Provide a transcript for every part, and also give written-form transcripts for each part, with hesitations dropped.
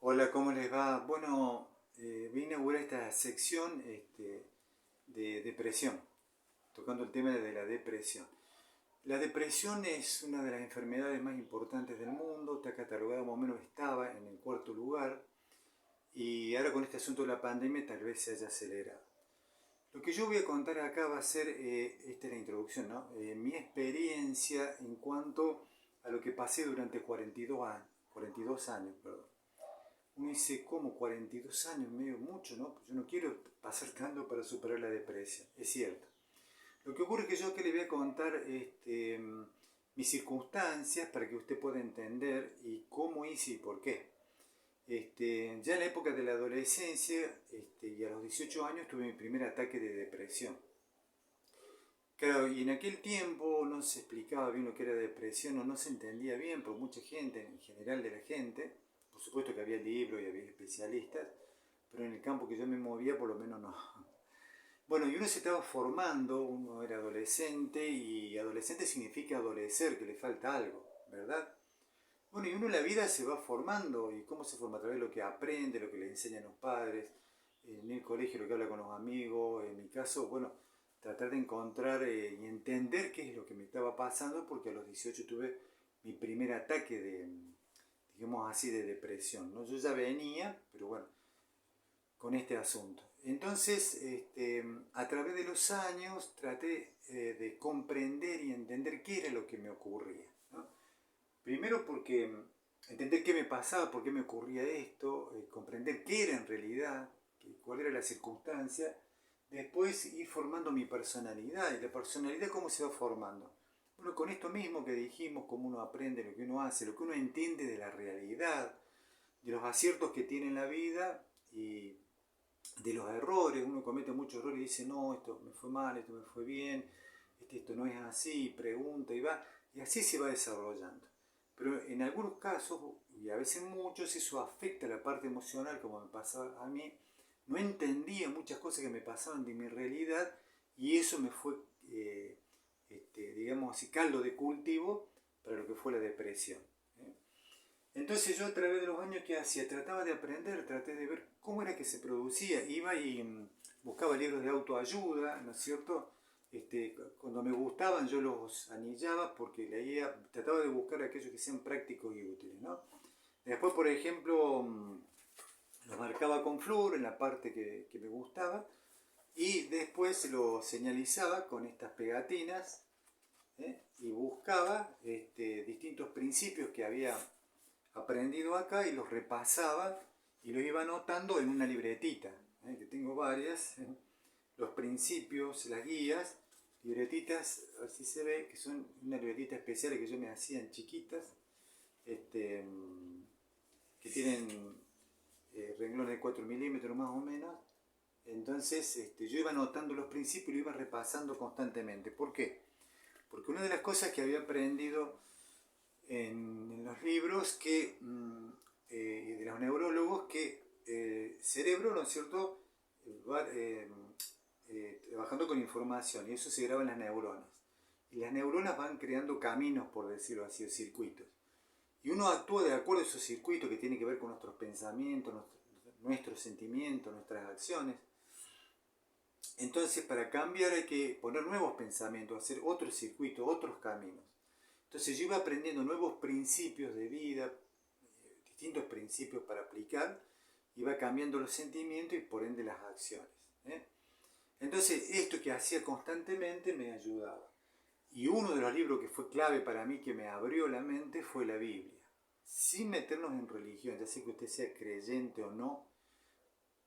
Hola, ¿cómo les va? Bueno, voy a inaugurar esta sección de depresión, tocando el tema de la depresión. La depresión es una de las enfermedades más importantes del mundo, está catalogada más o menos, estaba en el cuarto lugar y ahora con este asunto de la pandemia tal vez se haya acelerado. Lo que yo voy a contar acá va a ser, esta es la introducción, ¿no? Mi experiencia en cuanto a lo que pasé durante 42 años, perdón. Uno dice, ¿cómo 42 años? Medio mucho, ¿no? Yo no quiero pasar tanto para superar la depresión. Es cierto. Lo que ocurre es que yo que le voy a contar mis circunstancias para que usted pueda entender y cómo hice y por qué. Ya en la época de la adolescencia y a los 18 años tuve mi primer ataque de depresión. Claro, y en aquel tiempo no se explicaba bien lo que era depresión o no se entendía bien por mucha gente, en general de la gente. Por supuesto que había libros y había especialistas, pero en el campo que yo me movía por lo menos no. Bueno, y uno se estaba formando, uno era adolescente y adolescente significa adolecer, que le falta algo, ¿verdad? Bueno, y uno en la vida se va formando, y cómo se forma a través de lo que aprende, lo que le enseñan los padres, en el colegio lo que habla con los amigos, en mi caso, bueno, tratar de encontrar y entender qué es lo que me estaba pasando, porque a los 18 tuve mi primer ataque de, digamos así, de depresión, ¿no? Yo ya venía, pero bueno, con este asunto. Entonces, a través de los años traté de comprender y entender qué era lo que me ocurría, ¿no? Primero porque entender qué me pasaba, por qué me ocurría esto, comprender qué era en realidad, cuál era la circunstancia, después ir formando mi personalidad. ¿Y la personalidad cómo se va formando? Bueno, con esto mismo que dijimos, cómo uno aprende, lo que uno hace, lo que uno entiende de la realidad, de los aciertos que tiene en la vida y de los errores. Uno comete muchos errores y dice, no, esto me fue mal, esto me fue bien, esto no es así, pregunta y va, y así se va desarrollando. Pero en algunos casos, y a veces muchos, eso afecta la parte emocional, como me pasaba a mí. No entendía muchas cosas que me pasaban de mi realidad y eso me fue, digamos así, caldo de cultivo para lo que fue la depresión. ¿Eh? Entonces yo a través de los años que hacía, trataba de aprender, traté de ver cómo era que se producía. Iba y buscaba libros de autoayuda, ¿no es cierto? Cuando me gustaban yo los anillaba porque leía, trataba de buscar aquellos que sean prácticos y útiles, ¿no? Después, por ejemplo, los marcaba con flúor en la parte que me gustaba y después lo señalizaba con estas pegatinas, y buscaba distintos principios que había aprendido acá y los repasaba y los iba anotando en una libretita, que tengo varias, los principios, las guías, libretitas, así se ve, que son una libretita especial que yo me hacía en chiquitas, este, que tienen renglones de 4 milímetros más o menos. Entonces yo iba anotando los principios y lo iba repasando constantemente. ¿Por qué? Porque una de las cosas que había aprendido en los libros de los neurólogos, que el cerebro, ¿no es cierto?, va trabajando con información y eso se graba en las neuronas. Y las neuronas van creando caminos, por decirlo así, o circuitos. Y uno actúa de acuerdo a esos circuitos que tienen que ver con nuestros pensamientos, nuestros sentimientos, nuestras acciones. Entonces, para cambiar hay que poner nuevos pensamientos, hacer otros circuitos, otros caminos. Entonces yo iba aprendiendo nuevos principios de vida, distintos principios para aplicar, iba cambiando los sentimientos y por ende las acciones. Entonces esto que hacía constantemente me ayudaba. Y uno de los libros que fue clave para mí, que me abrió la mente, fue la Biblia. Sin meternos en religión, ya sea que usted sea creyente o no,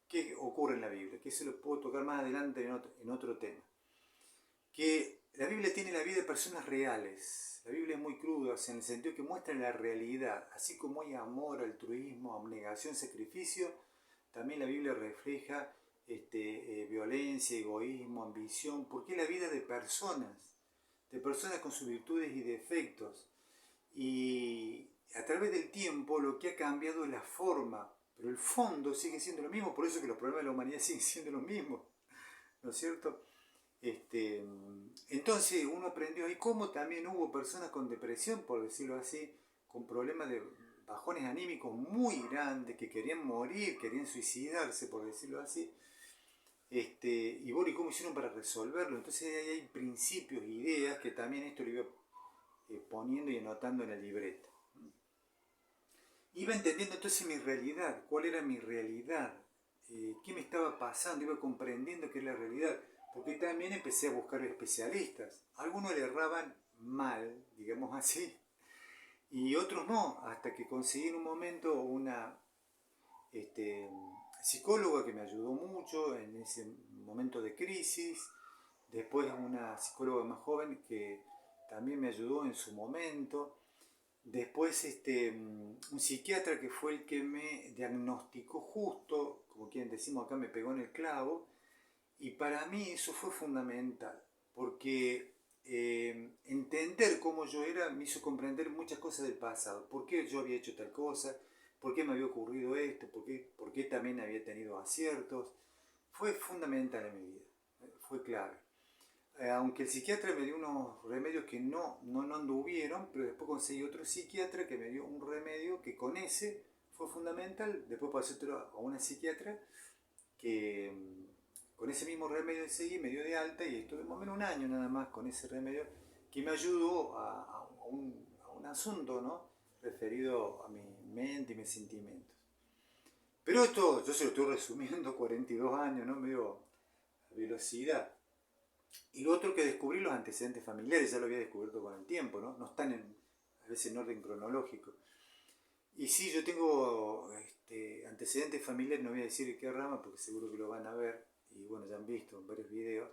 ¿qué ocurre en la Biblia? Que eso lo puedo tocar más adelante en otro tema. Que la Biblia tiene la vida de personas reales. La Biblia es muy cruda, o sea, en el sentido que muestra la realidad. Así como hay amor, altruismo, abnegación, sacrificio, también la Biblia refleja violencia, egoísmo, ambición, porque es la vida de personas con sus virtudes y defectos. Y a través del tiempo lo que ha cambiado es la forma, pero el fondo sigue siendo lo mismo, por eso que los problemas de la humanidad siguen siendo los mismos, ¿no es cierto? Entonces uno aprendió ahí cómo también hubo personas con depresión, por decirlo así, con problemas bajones anímicos muy grandes, que querían morir, querían suicidarse, por decirlo así. Y bueno, ¿y cómo hicieron para resolverlo? Entonces ahí hay principios, ideas, que también esto lo iba poniendo y anotando en la libreta. Iba entendiendo entonces mi realidad, cuál era mi realidad, qué me estaba pasando, iba comprendiendo qué es la realidad, porque también empecé a buscar especialistas. Algunos le erraban mal, digamos así, y otros no, hasta que conseguí en un momento una psicóloga que me ayudó mucho en ese momento de crisis, después una psicóloga más joven que también me ayudó en su momento, después un psiquiatra que fue el que me diagnosticó justo, como quien decimos acá, me pegó en el clavo, y para mí eso fue fundamental, porque entender cómo yo era me hizo comprender muchas cosas del pasado, por qué yo había hecho tal cosa, por qué me había ocurrido esto, por qué también había tenido aciertos. Fue fundamental en mi vida, fue clave. Aunque el psiquiatra me dio unos remedios que no anduvieron, pero después conseguí otro psiquiatra que me dio un remedio que con ese fue fundamental. Después pasé a una psiquiatra que con ese mismo remedio seguí, me dio de alta y estuve más o menos un año nada más con ese remedio que me ayudó a un asunto, ¿no? Referido a mi mente y mis sentimientos. Pero esto yo se lo estoy resumiendo, 42 años, ¿no? Medio a velocidad. Y lo otro que descubrí, los antecedentes familiares, ya lo había descubierto con el tiempo, ¿no? No están a veces en orden cronológico. Y sí, yo tengo antecedentes familiares, no voy a decir qué rama porque seguro que lo van a ver, y bueno, ya han visto en varios videos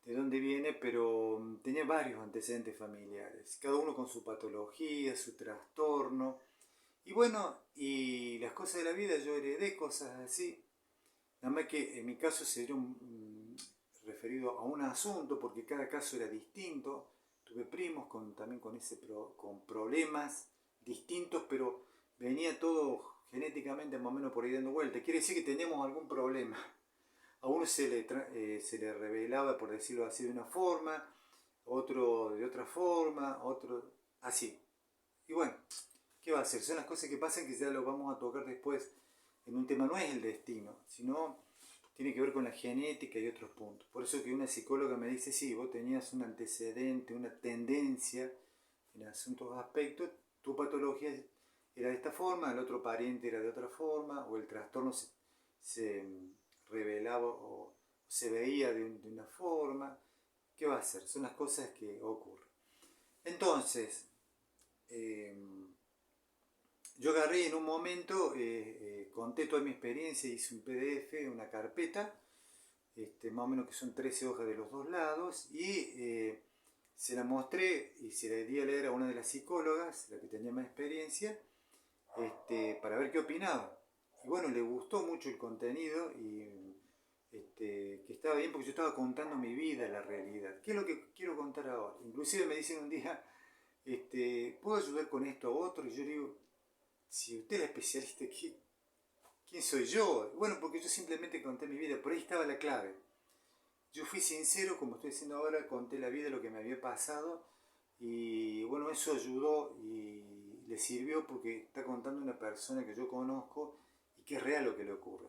de dónde viene, pero tenía varios antecedentes familiares, cada uno con su patología, su trastorno, y bueno, y las cosas de la vida, yo heredé cosas así, nada más que en mi caso se dio referido a un asunto, porque cada caso era distinto, tuve primos también con problemas distintos, pero venía todo genéticamente más o menos por ahí dando vuelta. Quiere decir que teníamos algún problema. A uno se le revelaba, por decirlo así, de una forma, otro de otra forma, otro así. Y bueno, ¿qué va a hacer? Son las cosas que pasan, que ya lo vamos a tocar después en un tema. No es el destino, sino tiene que ver con la genética y otros puntos. Por eso que una psicóloga me dice, sí, vos tenías un antecedente, una tendencia en asuntos aspectos, tu patología era de esta forma, el otro pariente era de otra forma, o el trastorno se revelaba o se veía de una forma. ¿Qué va a hacer? Son las cosas que ocurren. Entonces, yo agarré en un momento, conté toda mi experiencia, hice un PDF, una carpeta, más o menos que son 13 hojas de los dos lados, y se la mostré y se la di a leer a una de las psicólogas, la que tenía más experiencia, para ver qué opinaba. Y bueno, le gustó mucho el contenido y que estaba bien porque yo estaba contando mi vida, la realidad. ¿Qué es lo que quiero contar ahora? Inclusive me dicen un día, ¿puedo ayudar con esto a otro? Y yo digo, si usted es especialista, ¿quién soy yo? Bueno, porque yo simplemente conté mi vida, por ahí estaba la clave. Yo fui sincero, como estoy diciendo ahora, conté la vida, lo que me había pasado, y bueno, eso ayudó y le sirvió porque está contando una persona que yo conozco y que es real lo que le ocurre.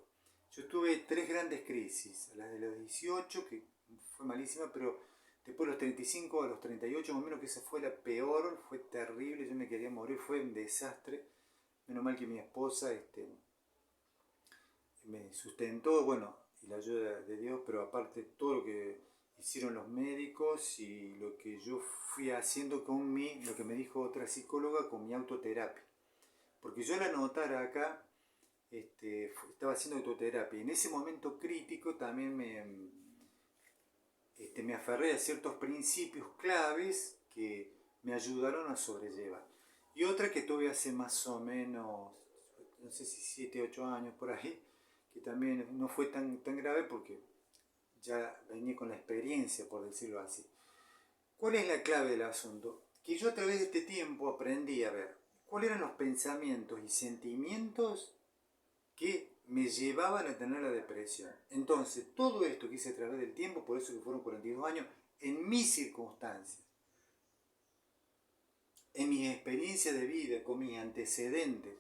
Yo tuve 3 grandes crisis, las de los 18, que fue malísima, pero después de los 35 a los 38, más o menos que esa fue la peor, fue terrible, yo me quería morir, fue un desastre. Menos mal que mi esposa me sustentó, bueno, y la ayuda de Dios, pero aparte todo lo que hicieron los médicos y lo que yo fui haciendo con lo que me dijo otra psicóloga, con mi autoterapia. Porque yo al anotar acá, estaba haciendo autoterapia, y en ese momento crítico también me aferré a ciertos principios claves que me ayudaron a sobrellevar. Y otra que tuve hace más o menos, no sé si 7, 8 años por ahí, que también no fue tan grave porque ya venía con la experiencia, por decirlo así. ¿Cuál es la clave del asunto? Que yo a través de este tiempo aprendí a ver cuáles eran los pensamientos y sentimientos que me llevaban a tener la depresión. Entonces, todo esto que hice a través del tiempo, por eso que fueron 42 años, en mis circunstancias, en mi experiencia de vida, con mis antecedentes,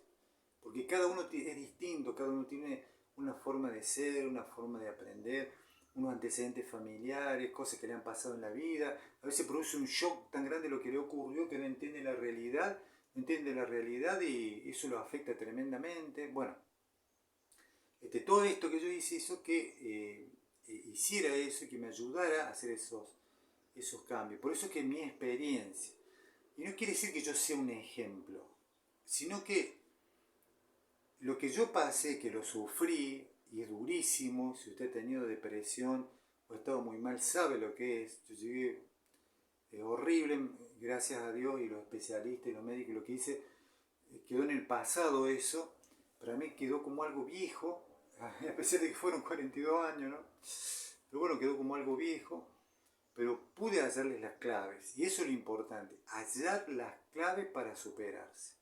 porque cada uno es distinto, cada uno tiene una forma de ser, una forma de aprender, unos antecedentes familiares, cosas que le han pasado en la vida. A veces produce un shock tan grande lo que le ocurrió que no entiende la realidad, y eso lo afecta tremendamente. Bueno, todo esto que yo hice hizo que hiciera eso y que me ayudara a hacer esos cambios. Por eso es que mi experiencia, y no quiere decir que yo sea un ejemplo, sino que lo que yo pasé, que lo sufrí, y es durísimo, si usted ha tenido depresión o ha estado muy mal, sabe lo que es. Yo llegué horrible, gracias a Dios y los especialistas y los médicos, lo que hice, quedó en el pasado eso, para mí quedó como algo viejo, a pesar de que fueron 42 años, ¿no? Pero bueno, quedó como algo viejo, pero pude hallarles las claves, y eso es lo importante, hallar las claves para superarse.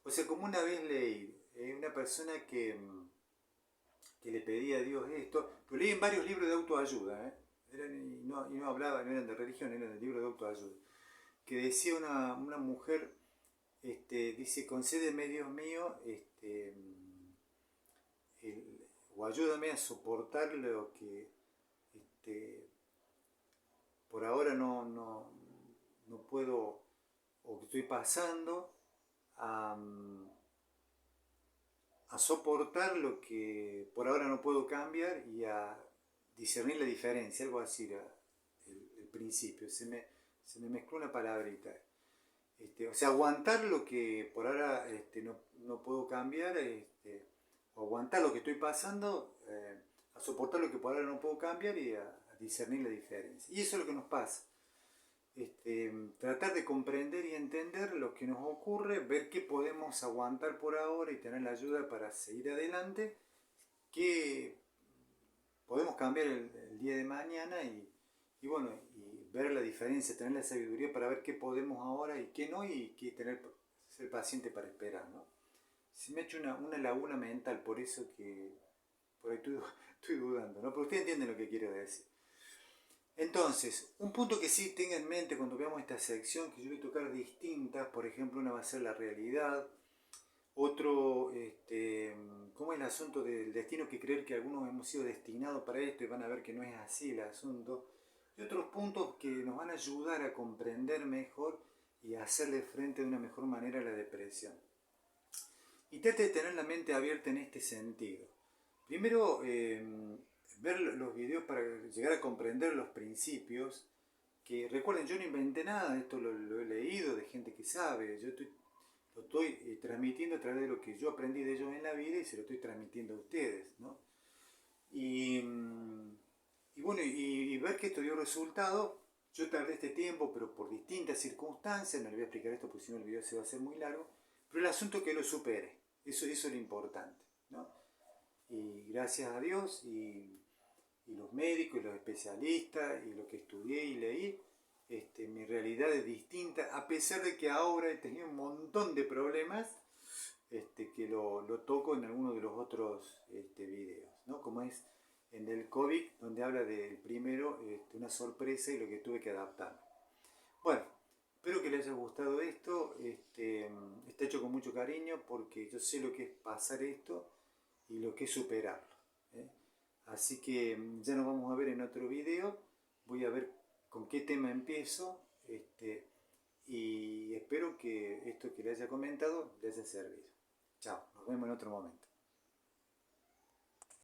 O sea, como una vez leí, una persona que le pedía a Dios esto, pero leí en varios libros de autoayuda, y no hablaba, no eran de religión, eran de libros de autoayuda, que decía una mujer, dice, concédeme Dios mío, o ayúdame a soportar lo que por ahora no puedo, o que estoy pasando, a soportar lo que por ahora no puedo cambiar y a discernir la diferencia, algo así era el principio, se me mezcló una palabrita. O sea, aguantar lo que por ahora no puedo cambiar, o aguantar lo que estoy pasando, a soportar lo que por ahora no puedo cambiar y a discernir la diferencia. Y eso es lo que nos pasa. Tratar de comprender y entender lo que nos ocurre, ver qué podemos aguantar por ahora y tener la ayuda para seguir adelante, qué podemos cambiar el día de mañana y bueno, y ver la diferencia, tener la sabiduría para ver qué podemos ahora y qué no, y qué ser paciente para esperar, ¿no? Se me ha hecho una laguna mental, por eso que por ahí estoy dudando, ¿no? Pero ustedes entienden lo que quiero decir. Entonces, un punto que sí tenga en mente cuando veamos esta sección, que yo voy a tocar distintas, por ejemplo, una va a ser la realidad, otro, cómo es el asunto del destino, que creer que algunos hemos sido destinados para esto y van a ver que no es así el asunto, y otros puntos que nos van a ayudar a comprender mejor y a hacerle frente de una mejor manera a la depresión. Y trate de tener la mente abierta en este sentido. Primero, ver los videos para llegar a comprender los principios, que recuerden, yo no inventé nada, esto lo he leído de gente que sabe, lo estoy transmitiendo a través de lo que yo aprendí de ellos en la vida y se lo estoy transmitiendo a ustedes, ¿no? Y bueno, y ver que esto dio resultado. Yo tardé este tiempo, pero por distintas circunstancias, no le voy a explicar esto porque si no el video se va a hacer muy largo, pero el asunto es que lo supere, eso es lo importante, ¿no? Y gracias a Dios y los médicos y los especialistas y lo que estudié y leí, mi realidad es distinta, a pesar de que ahora he tenido un montón de problemas, que lo toco en algunos de los otros videos, ¿no? Como es en el COVID, donde habla del primero, una sorpresa y lo que tuve que adaptar. Bueno, espero que les haya gustado esto, está hecho con mucho cariño porque yo sé lo que es pasar esto y lo que es superarlo, ¿eh? Así que ya nos vamos a ver en otro video. Voy a ver con qué tema empiezo, y espero que esto que le haya comentado le haya servido. Chao, nos vemos en otro momento.